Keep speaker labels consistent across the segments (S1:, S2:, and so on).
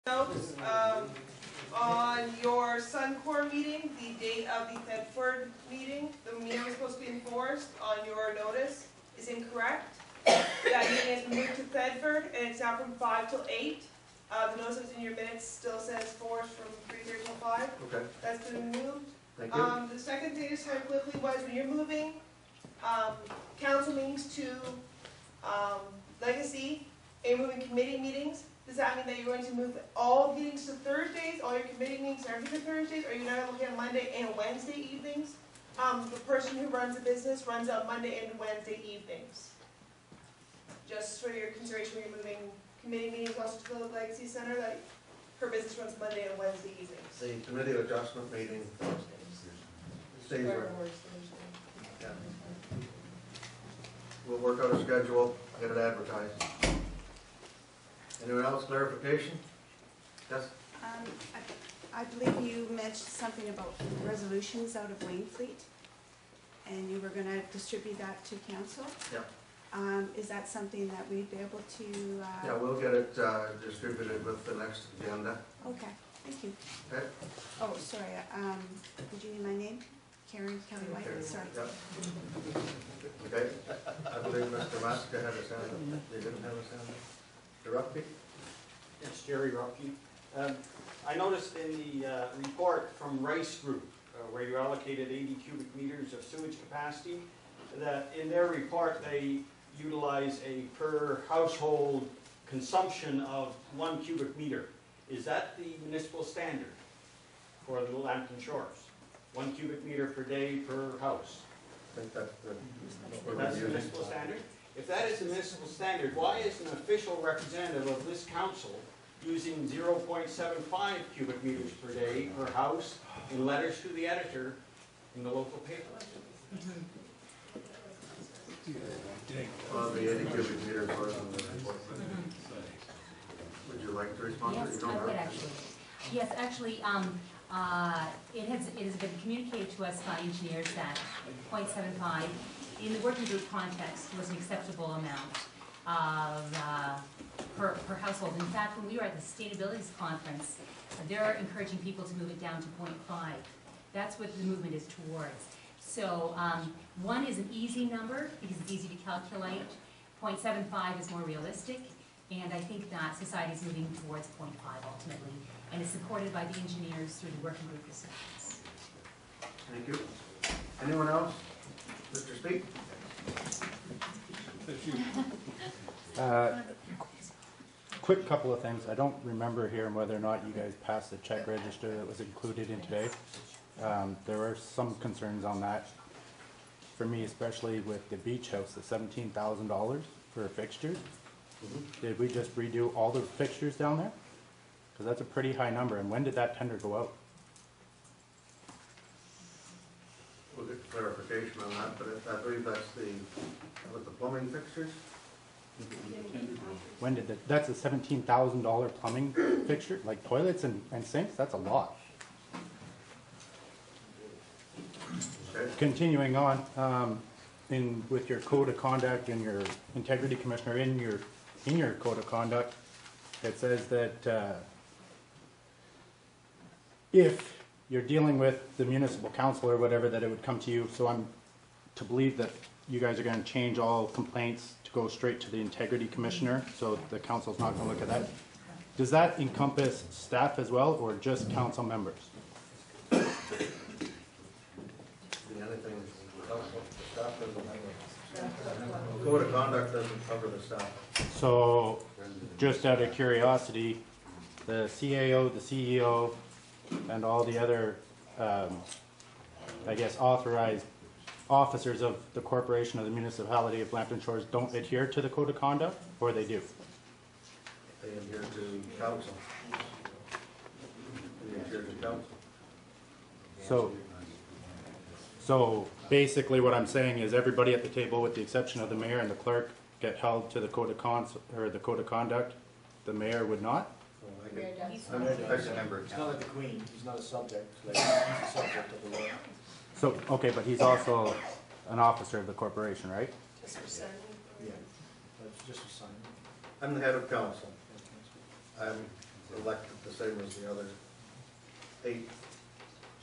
S1: Notes on your Suncor meeting, the date of the Thetford meeting, the meeting was supposed to be enforced on your notice is incorrect. That meeting has been moved to Thetford and it's now from 5 till 8. The notice that's in your minutes still says forced from 3:30 till 5.
S2: Okay.
S1: That's been moved.
S2: Thank you.
S1: The second thing just very quickly was when you're moving council meetings to Legacy and you're moving committee meetings, does that mean that you're going to move all meetings to Thursdays, all your committee meetings are everything Thursdays, or are you now looking at Monday and Wednesday evenings? The person who runs the business runs out Monday and Wednesday evenings. Just for your consideration when you're moving committee meetings also to the Legacy Center, that her business runs Monday and Wednesday evenings.
S2: The committee adjustment meeting stays where. Yeah. We'll work out a schedule, get it advertised. Anyone else clarification? Yes?
S3: I believe you mentioned something about resolutions out of Wainfleet, and you were going to distribute that to council.
S2: Yeah.
S3: Is that something that we'd be able to?
S2: Yeah, we'll get it distributed with the next agenda.
S3: Okay, thank you.
S2: Okay?
S3: Oh, sorry, did you need my name? Karen Kelly White,
S2: Okay.
S3: sorry.
S2: Yep. Okay, I believe Mr. Maska had a sound. They didn't have a sound. Mr. Ruffey?
S4: It's Jerry Ruffey. I noticed in the report from Rice Group, where you allocated 80 cubic meters of sewage capacity, that in their report they utilize a per household consumption of 1 cubic meter. Is that the municipal standard for the Lambton Shores? 1 cubic meter per day per house?
S2: I think that's the
S4: That's the municipal standard? If that is the municipal standard, why is an official representative of this council using 0.75 cubic meters per day per house in letters to the editor in the local paper?
S2: Well, the 80 cubic meters was in the report. Would you like to respond?
S5: Yes, I would actually. Yes, actually, it has been communicated to us by engineers that 0.75 in the working group context was an acceptable amount of per household. In fact, when we were at the Sustainability Conference, they're encouraging people to move it down to 0.5. That's what the movement is towards. So 1 is an easy number because it's easy to calculate. 0.75 is more realistic, and I think that society is moving towards 0.5 ultimately, and is supported by the engineers through the working group discussions.
S2: Thank you. Anyone else? Mr. Speak?
S6: Quick couple of things. I don't remember hearing whether or not you guys passed the check register that was included in today. There were some concerns on that for me, especially with the beach house, the $17,000 for fixtures. Did we just redo all the fixtures down there? Because that's a pretty high number. And when did that tender go out?
S2: We'll get clarification on that, but I believe that's with the plumbing fixtures.
S6: When did that's a $17,000 plumbing fixture, like toilets and sinks? That's a lot.
S2: Okay.
S6: Continuing on, with your code of conduct and your integrity commissioner in your code of conduct, it says that if you're dealing with the municipal council or whatever, that it would come to you. So I'm to believe that you guys are going to change all complaints to go straight to the integrity commissioner, so the council's not going to look at that. Does that encompass staff as well, or just council members?
S2: Anything staff doesn't have a code of conduct doesn't cover the staff.
S6: So, just out of curiosity, the CAO, the CEO, and all the other, I guess, authorized officers of the corporation of the municipality of Lambton Shores don't adhere to the code of conduct, or they do?
S2: They adhere to council. They adhere to council.
S6: So basically what I'm saying is everybody at the table, with the exception of the mayor and the clerk, get held to the code of conduct. The mayor would not?
S7: He's not like the Queen. He's not a subject. Like, he's a subject of the law.
S6: So, okay, but he's also an officer of the corporation, right?
S1: Just for signing.
S7: Yeah, that's just a sign.
S2: I'm the head of council. I'm elected the same as the other 8.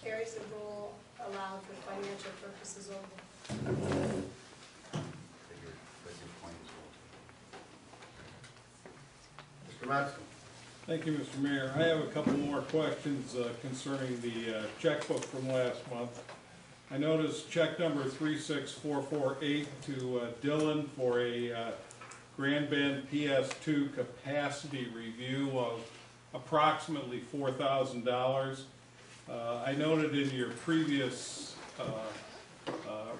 S8: Carries the rule allowed for financial purposes only.
S2: Mr. Matson?
S9: Thank you, Mr. Mayor. I have a couple more questions concerning the checkbook from last month. I noticed check number 36448 to Dylan for a Grand Bend PS2 capacity review of approximately $4,000. I noted in your previous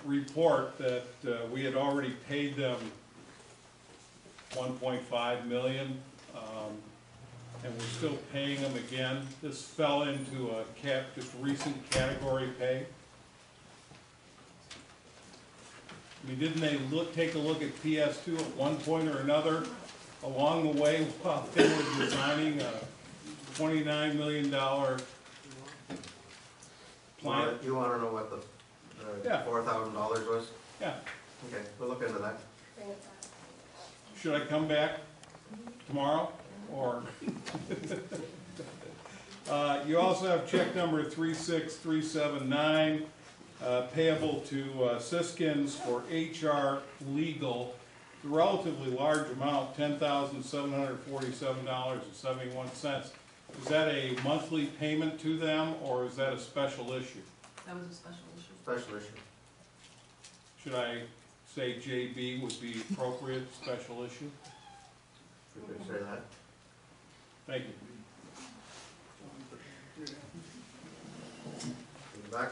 S9: report that we had already paid them $1.5 million. And we're still paying them again. This fell into a just recent category pay. I mean, didn't they take a look at PS2 at one point or another along the way while they were designing a $29 million plan?
S2: You want to know what the
S9: Yeah.
S2: $4,000 was?
S9: Yeah.
S2: Okay, we'll look into that.
S8: Bring it back.
S9: Should I come back tomorrow, or? You also have check number 36379, payable to Siskins for HR legal, a relatively large amount, $10,747.71. Is that a monthly payment to them, or is that a special issue?
S10: That was a special issue.
S2: Special issue.
S9: Should I say JB would be appropriate, special issue?
S2: We could say that.
S9: Thank you.
S2: Back,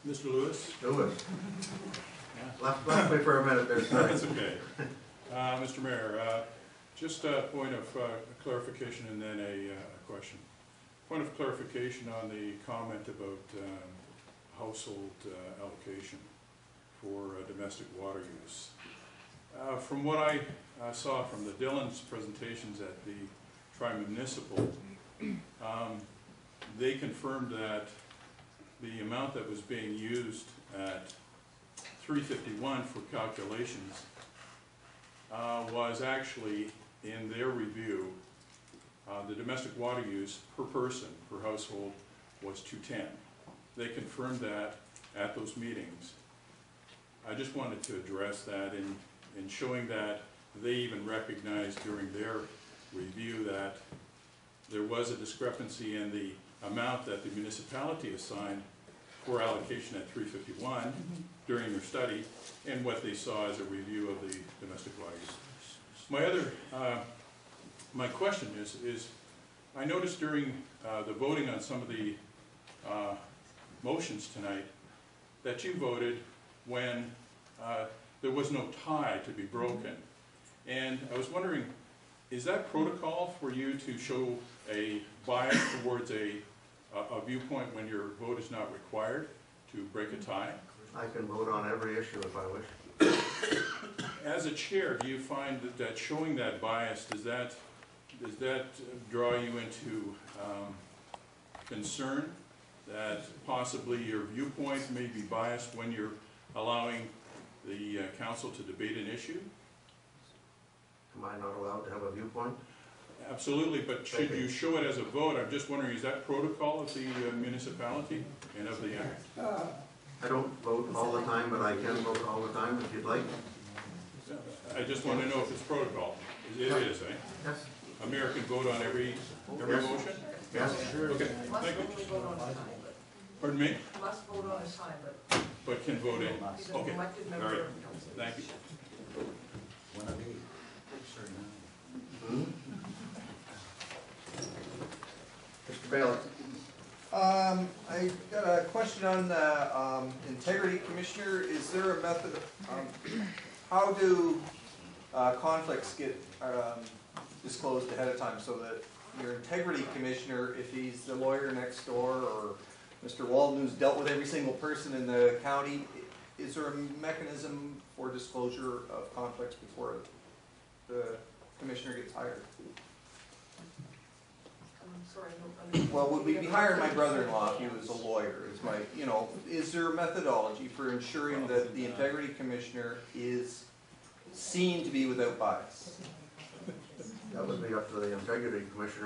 S11: Mr. Lewis?
S2: Lewis. Left me for a minute there, sorry.
S11: That's okay. Mr. Mayor, just a point of clarification and then a question. Point of clarification on the comment about household allocation for domestic water use. From what I saw from the Dillon's presentations at the Tri-Municipal, they confirmed that the amount that was being used at 351 for calculations was actually, in their review, the domestic water use per person, per household, was 210. They confirmed that at those meetings. I just wanted to address that in showing that they even recognized during their review that there was a discrepancy in the amount that the municipality assigned for allocation at 351 during their study and what they saw as a review of the domestic water use. My question is I noticed during the voting on some of the motions tonight that you voted when there was no tie to be broken. And I was wondering, is that protocol for you to show a bias towards a viewpoint when your vote is not required to break a tie?
S2: I can vote on every issue if I wish.
S11: As a chair, do you find that showing that bias, does that draw you into concern that possibly your viewpoint may be biased when you're allowing the council to debate an issue?
S2: Am I not allowed to have a viewpoint?
S11: Absolutely, but should you show it as a vote? I'm just wondering, is that protocol of the municipality and of the act?
S2: I don't vote all the time, but I can vote all the time if you'd like.
S11: I just want to know if it's protocol. It is, eh?
S2: Yes.
S11: A mayor can vote on every motion?
S2: Yes.
S11: Okay,
S10: Must
S11: thank
S10: only
S11: you.
S10: vote on time,
S11: Pardon me?
S10: but, must vote on time,
S11: But can vote in?
S10: but he's an
S11: Okay,
S10: elected
S11: all
S10: member
S11: right.
S10: of council.
S11: Thank you.
S2: Mr. Bailey?
S12: I got a question on the integrity commissioner. Is there a method, how do conflicts get disclosed ahead of time so that your integrity commissioner, if he's the lawyer next door, or Mr. Walden, who's dealt with every single person in the county, is there a mechanism for disclosure of conflicts before the commissioner gets hired?
S10: I'm sorry, I don't understand.
S12: Well, would we be hiring my brother-in-law if he was a lawyer? Is my, is there a methodology for ensuring that the integrity commissioner is seen to be without bias?
S2: That would be up to the integrity commissioner